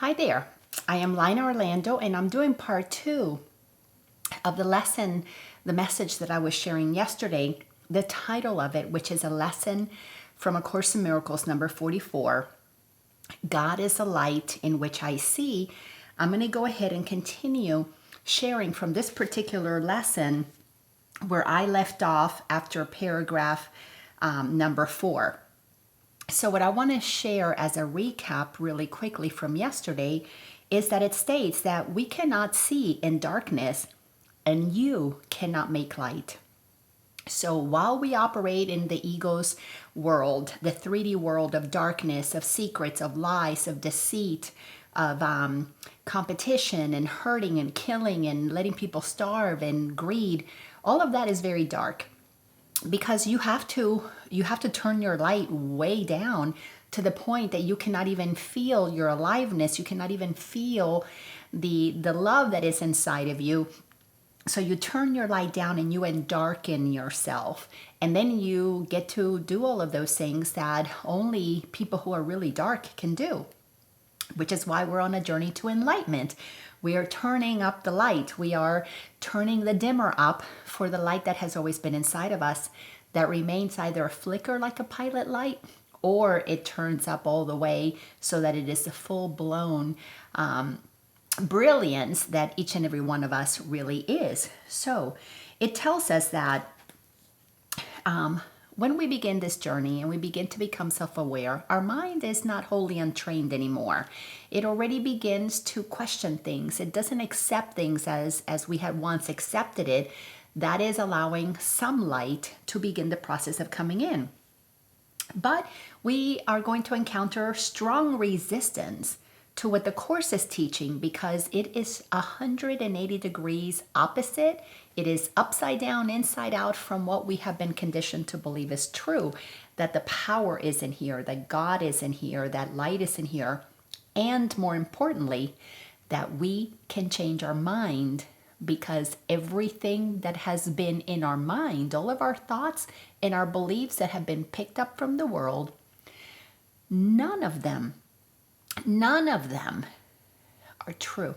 Hi there, I am Laina Orlando and I'm doing part 2 of the lesson, the message that I was sharing yesterday, the title of it, which is a lesson from A Course in Miracles number 44, God is a light in which I see. I'm going to go ahead and continue sharing from this particular lesson where I left off after paragraph number 4. So what I want to share as a recap really quickly from yesterday is that it states that we cannot see in darkness and you cannot make light. So while we operate in the ego's world, the 3D world of darkness, of secrets, of lies, of deceit, of competition and hurting and killing and letting people starve and greed, all of that is very dark. Because you have to turn your light way down to the point that you cannot even feel your aliveness. You cannot even feel the love that is inside of you. So you turn your light down and you darken yourself. And then you get to do all of those things that only people who are really dark can do, which is why we're on a journey to enlightenment. We are turning up the light. We are turning the dimmer up for the light that has always been inside of us, that remains either a flicker like a pilot light, or it turns up all the way so that it is the full-blown brilliance that each and every one of us really is. So it tells us that when we begin this journey and we begin to become self-aware, our mind is not wholly untrained anymore. It already begins to question things. It doesn't accept things as we had once accepted it. That is allowing some light to begin the process of coming in. But we are going to encounter strong resistance to what the Course is teaching, because it is 180 degrees opposite. It is upside down, inside out from what we have been conditioned to believe is true, that the power is in here, that God is in here, that light is in here, and more importantly, that we can change our mind, because everything that has been in our mind, all of our thoughts and our beliefs that have been picked up from the world, none of them are true.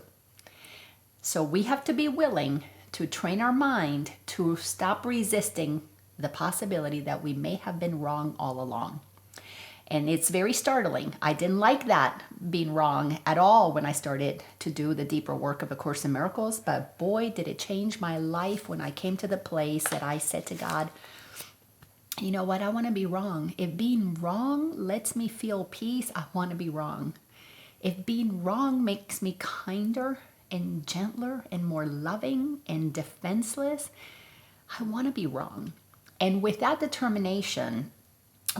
So we have to be willing to train our mind to stop resisting the possibility that we may have been wrong all along. And it's very startling. I didn't like that, being wrong at all, when I started to do the deeper work of A Course in Miracles. But boy, did it change my life when I came to the place that I said to God, you know what, I want to be wrong. If being wrong lets me feel peace, I want to be wrong. If being wrong makes me kinder and gentler and more loving and defenseless, I want to be wrong. And with that determination,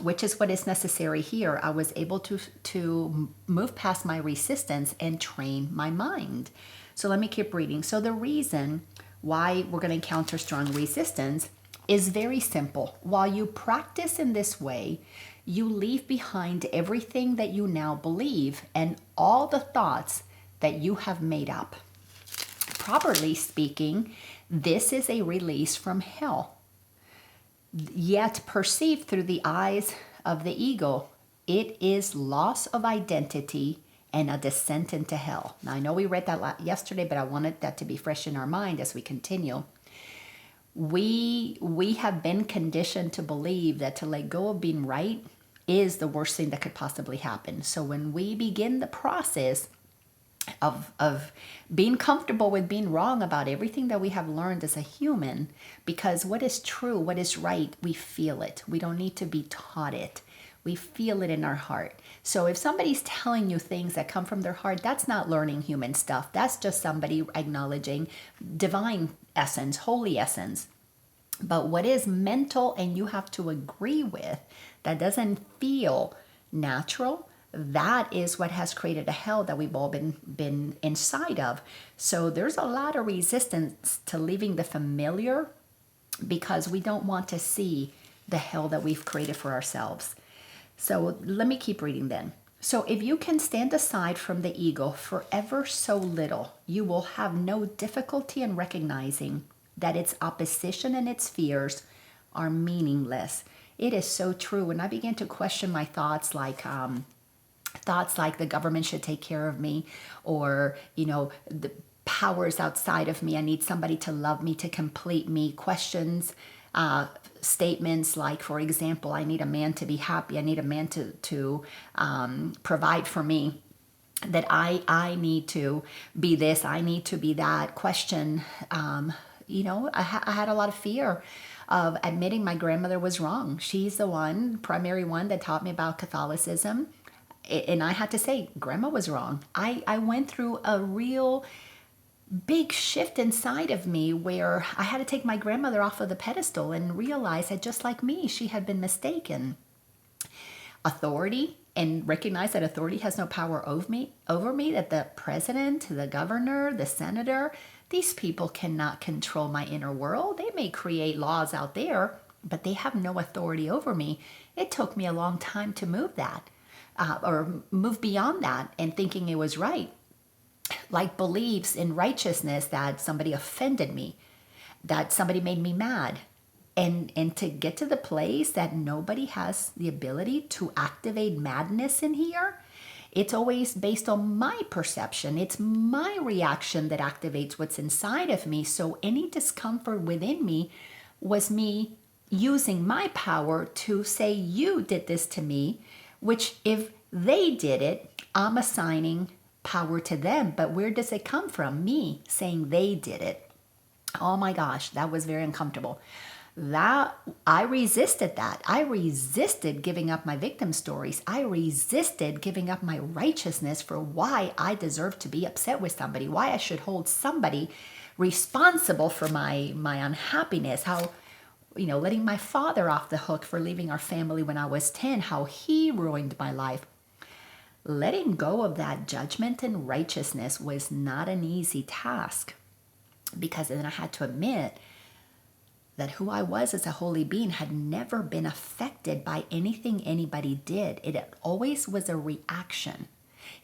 which is what is necessary here, I was able to move past my resistance and train my mind. So let me keep reading. So the reason why we're going to encounter strong resistance is very simple. While you practice in this way, you leave behind everything that you now believe and all the thoughts that you have made up. Properly speaking, this is a release from hell. Yet perceived through the eyes of the ego, it is loss of identity and a descent into hell. Now, I know we read that yesterday, but I wanted that to be fresh in our mind as we continue. We have been conditioned to believe that to let go of being right is the worst thing that could possibly happen. So when we begin the process of being comfortable with being wrong about everything that we have learned as a human, because what is true, what is right, we feel it. We don't need to be taught it. We feel it in our heart. So if somebody's telling you things that come from their heart, that's not learning human stuff. That's just somebody acknowledging divine essence, holy essence. But what is mental and you have to agree with, that doesn't feel natural, that is what has created a hell that we've all been inside of. So there's a lot of resistance to leaving the familiar, because we don't want to see the hell that we've created for ourselves. So let me keep reading then. So if you can stand aside from the ego for ever so little, you will have no difficulty in recognizing that its opposition and its fears are meaningless. It is so true. When I began to question my thoughts, like Thoughts like the government should take care of me, or, the powers outside of me. I need somebody to love me, to complete me. Questions, statements like, for example, I need a man to be happy. I need a man to provide for me. That I need to be this. I need to be that. Question. I had a lot of fear of admitting my grandmother was wrong. She's the primary one that taught me about Catholicism. And I had to say, Grandma was wrong. I went through a real big shift inside of me where I had to take my grandmother off of the pedestal and realize that just like me, she had been mistaken. Authority, and recognize that authority has no power over me, that the president, the governor, the senator, these people cannot control my inner world. They may create laws out there, but they have no authority over me. It took me a long time to move that. Or move beyond that and thinking it was right. Like beliefs in righteousness that somebody offended me, that somebody made me mad. And to get to the place that nobody has the ability to activate madness in here, it's always based on my perception. It's my reaction that activates what's inside of me. So any discomfort within me was me using my power to say, you did this to me, which if they did it, I'm assigning power to them. But where does it come from? Me saying they did it. Oh my gosh, that was very uncomfortable. I resisted that. I resisted giving up my victim stories. I resisted giving up my righteousness for why I deserve to be upset with somebody, why I should hold somebody responsible for my unhappiness, how letting my father off the hook for leaving our family when I was 10, how he ruined my life. Letting go of that judgment and righteousness was not an easy task, because then I had to admit that who I was as a holy being had never been affected by anything anybody did. It always was a reaction.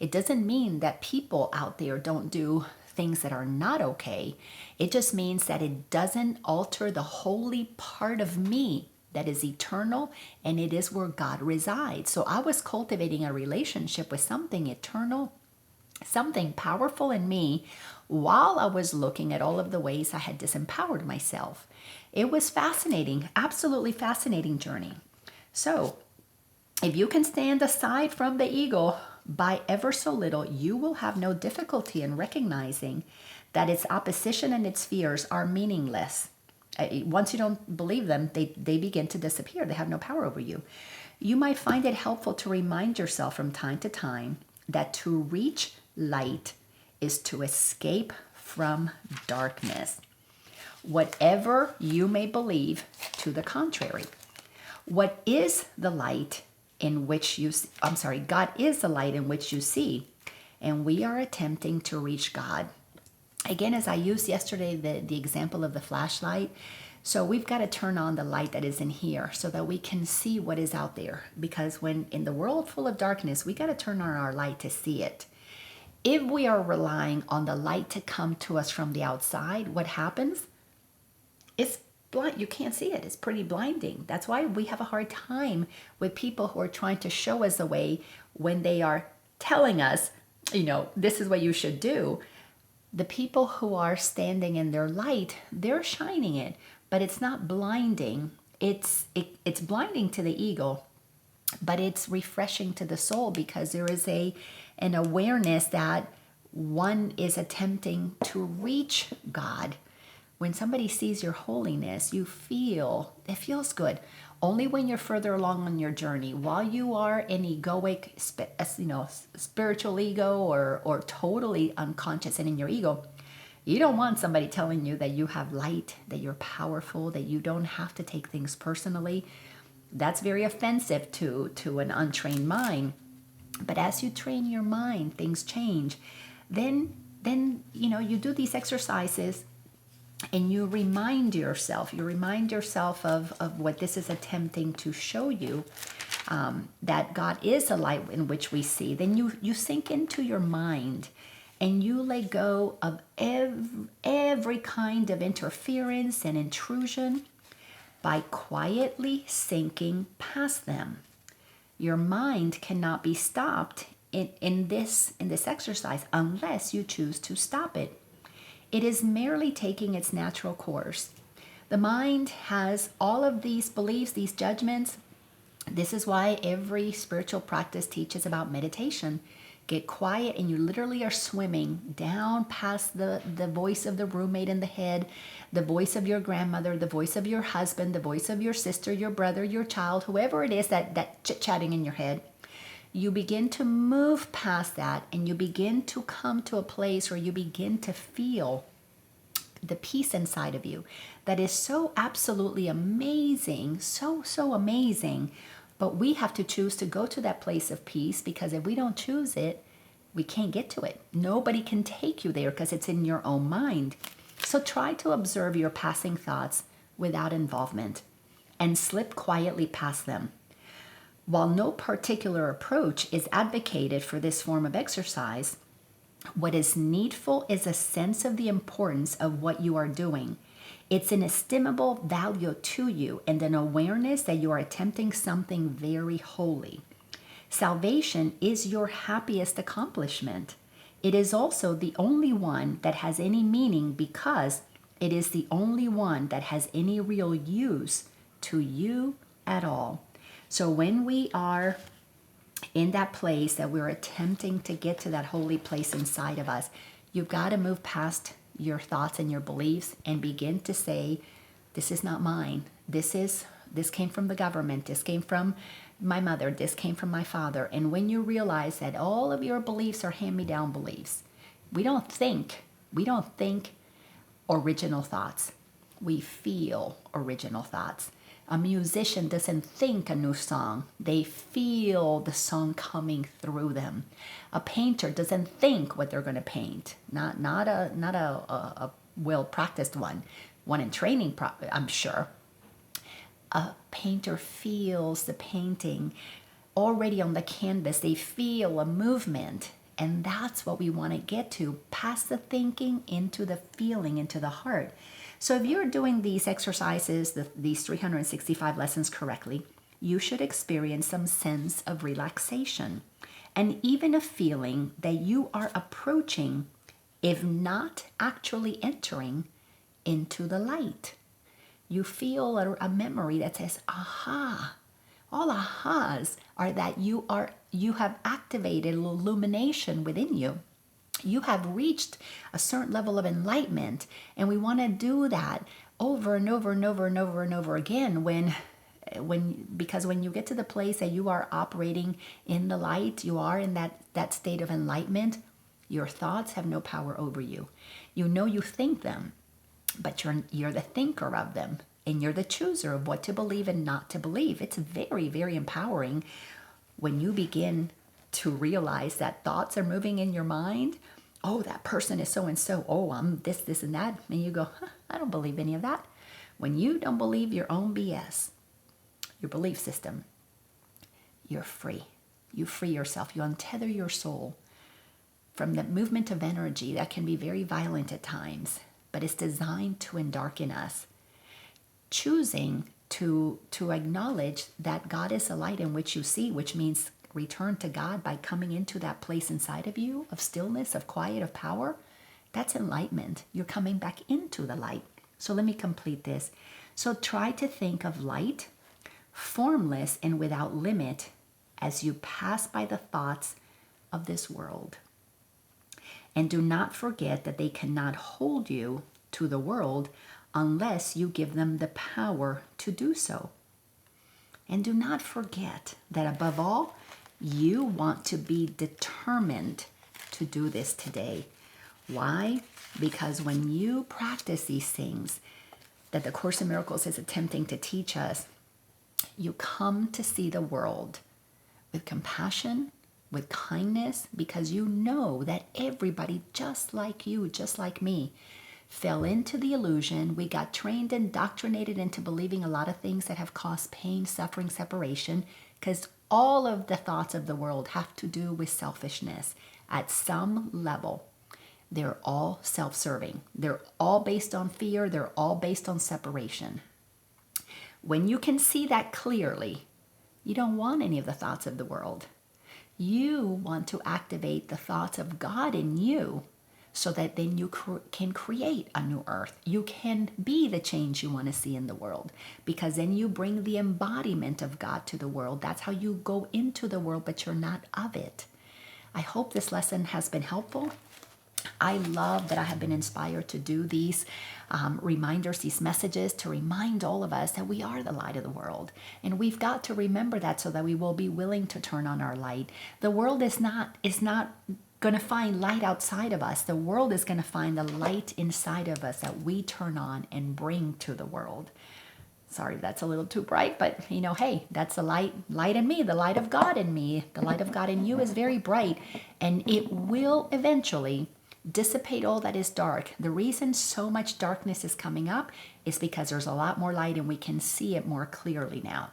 It doesn't mean that people out there don't do things that are not okay. It just means that it doesn't alter the holy part of me that is eternal, and it is where God resides. So I was cultivating a relationship with something eternal, something powerful in me, while I was looking at all of the ways I had disempowered myself. It was fascinating, absolutely fascinating journey. So if you can stand aside from the ego by ever so little, you will have no difficulty in recognizing that its opposition and its fears are meaningless. Once you don't believe them, they begin to disappear. They have no power over you. You might find it helpful to remind yourself from time to time that to reach light is to escape from darkness. Whatever you may believe to the contrary. What is the light in which God is the light in which you see, and we are attempting to reach God. Again, as I used yesterday, the example of the flashlight, so we've got to turn on the light that is in here so that we can see what is out there. Because when in the world full of darkness, we got to turn on our light to see it. If we are relying on the light to come to us from the outside, what happens? It's blind. You can't see it. It's pretty blinding. That's why we have a hard time with people who are trying to show us the way when they are telling us, this is what you should do. The people who are standing in their light, they're shining it, but it's not blinding. It's blinding to the ego, but it's refreshing to the soul, because there is an awareness that one is attempting to reach God. When somebody sees your holiness, it feels good. Only when you're further along on your journey, while you are in egoic, spiritual ego or totally unconscious and in your ego, you don't want somebody telling you that you have light, that you're powerful, that you don't have to take things personally. That's very offensive to an untrained mind. But as you train your mind, things change. Then you do these exercises and you remind yourself of what this is attempting to show you, that God is a light in which we see. Then you sink into your mind and you let go of every kind of interference and intrusion by quietly sinking past them. Your mind cannot be stopped in this exercise unless you choose to stop it. It is merely taking its natural course. The mind has all of these beliefs, these judgments. This is why every spiritual practice teaches about meditation. Get quiet and you literally are swimming down past the voice of the roommate in the head, the voice of your grandmother, the voice of your husband, the voice of your sister, your brother, your child, whoever it is that chit-chatting in your head. You begin to move past that and you begin to come to a place where you begin to feel the peace inside of you that is so absolutely amazing, so amazing. But we have to choose to go to that place of peace, because if we don't choose it, we can't get to it. Nobody can take you there because it's in your own mind. So try to observe your passing thoughts without involvement and slip quietly past them. While no particular approach is advocated for this form of exercise, what is needful is a sense of the importance of what you are doing. It's an estimable value to you and an awareness that you are attempting something very holy. Salvation is your happiest accomplishment. It is also the only one that has any meaning, because it is the only one that has any real use to you at all. So when we are in that place that we're attempting to get to that holy place inside of us, you've got to move past your thoughts and your beliefs and begin to say, this is not mine. This came from the government. This came from my mother. This came from my father. And when you realize that all of your beliefs are hand-me-down beliefs, we don't think original thoughts. We feel original thoughts. A musician doesn't think a new song. They feel the song coming through them. A painter doesn't think what they're going to paint. Not a well-practiced one in training, I'm sure. A painter feels the painting already on the canvas. They feel a movement. And that's what we want to get to, past the thinking into the feeling, into the heart. So if you're doing these exercises, these 365 lessons correctly, you should experience some sense of relaxation and even a feeling that you are approaching, if not actually entering, into the light. You feel a memory that says, aha. All ahas are that you have activated illumination within you. You have reached a certain level of enlightenment, and we want to do that over and over and over and over and over again because when you get to the place that you are operating in the light, you are in that state of enlightenment, your thoughts have no power over you. You know you think them, but you're the thinker of them, and you're the chooser of what to believe and not to believe. It's very, very empowering when you begin to realize that thoughts are moving in your mind. Oh, that person is so-and-so. Oh, I'm this, and that. And you go, I don't believe any of that. When you don't believe your own BS, your belief system, you're free. You free yourself. You untether your soul from the movement of energy that can be very violent at times, but it's designed to endarken us. Choosing to acknowledge that God is the light in which you see, which means return to God by coming into that place inside of you of stillness, of quiet, of power. That's enlightenment. You're coming back into the light. So let me complete this. So try to think of light, formless and without limit, as you pass by the thoughts of this world. And do not forget that they cannot hold you to the world unless you give them the power to do so. And do not forget that above all, you want to be determined to do this today. Why? Because when you practice these things that the Course in Miracles is attempting to teach us, you come to see the world with compassion, with kindness, because you know that everybody just like you, just like me, fell into the illusion. We got trained, indoctrinated into believing a lot of things that have caused pain, suffering, separation, because all of the thoughts of the world have to do with selfishness at some level. They're all self-serving. They're all based on fear. They're all based on separation. When you can see that clearly, you don't want any of the thoughts of the world. You want to activate the thoughts of God in you so that then you can create a new earth. You can be the change you want to see in the world, because then you bring the embodiment of God to the world. That's how you go into the world, but you're not of it. I hope this lesson has been helpful. I love that I have been inspired to do these reminders, these messages, to remind all of us that we are the light of the world. And we've got to remember that so that we will be willing to turn on our light. The world is not going to find light outside of us. The world is going to find the light inside of us that we turn on and bring to the world. Sorry, that's a little too bright, but hey, that's the light in me, the light of God in me. The light of God in you is very bright, and it will eventually dissipate all that is dark. The reason so much darkness is coming up is because there's a lot more light and we can see it more clearly now.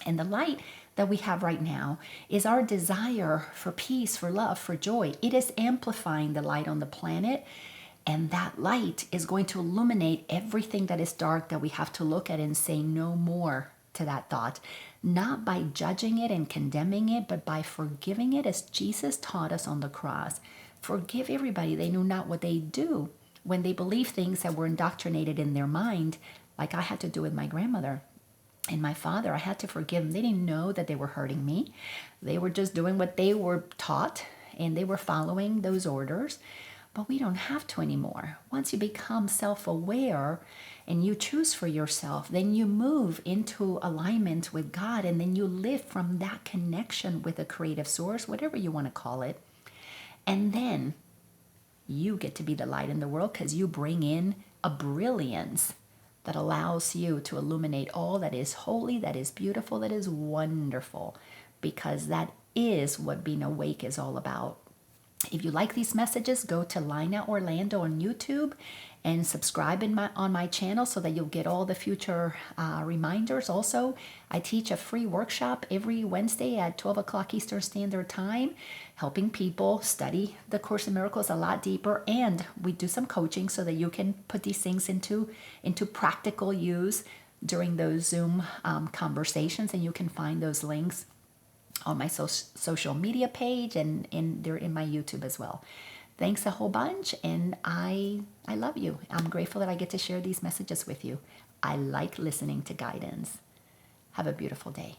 And the light that we have right now is our desire for peace, for love, for joy. It is amplifying the light on the planet, and that light is going to illuminate everything that is dark that we have to look at and say no more to that thought. Not by judging it and condemning it, but by forgiving it as Jesus taught us on the cross. Forgive everybody. They knew not what they do when they believe things that were indoctrinated in their mind, like I had to do with my grandmother and my father. I had to forgive them. They didn't know that they were hurting me. They were just doing what they were taught, and they were following those orders. But we don't have to anymore. Once you become self-aware and you choose for yourself, then you move into alignment with God, and then you live from that connection with a creative source, whatever you want to call it. And then you get to be the light in the world, because you bring in a brilliance that allows you to illuminate all that is holy, that is beautiful, that is wonderful, because that is what being awake is all about. If you like these messages, go to Laina Orlando on YouTube and subscribe on my channel so that you'll get all the future reminders. Also, I teach a free workshop every Wednesday at 12 o'clock Eastern Standard Time, helping people study the Course in Miracles a lot deeper. And we do some coaching so that you can put these things into practical use during those Zoom conversations, and you can find those links on my social media page, and they're in my YouTube as well. Thanks a whole bunch, and I love you. I'm grateful that I get to share these messages with you. I like listening to guidance. Have a beautiful day.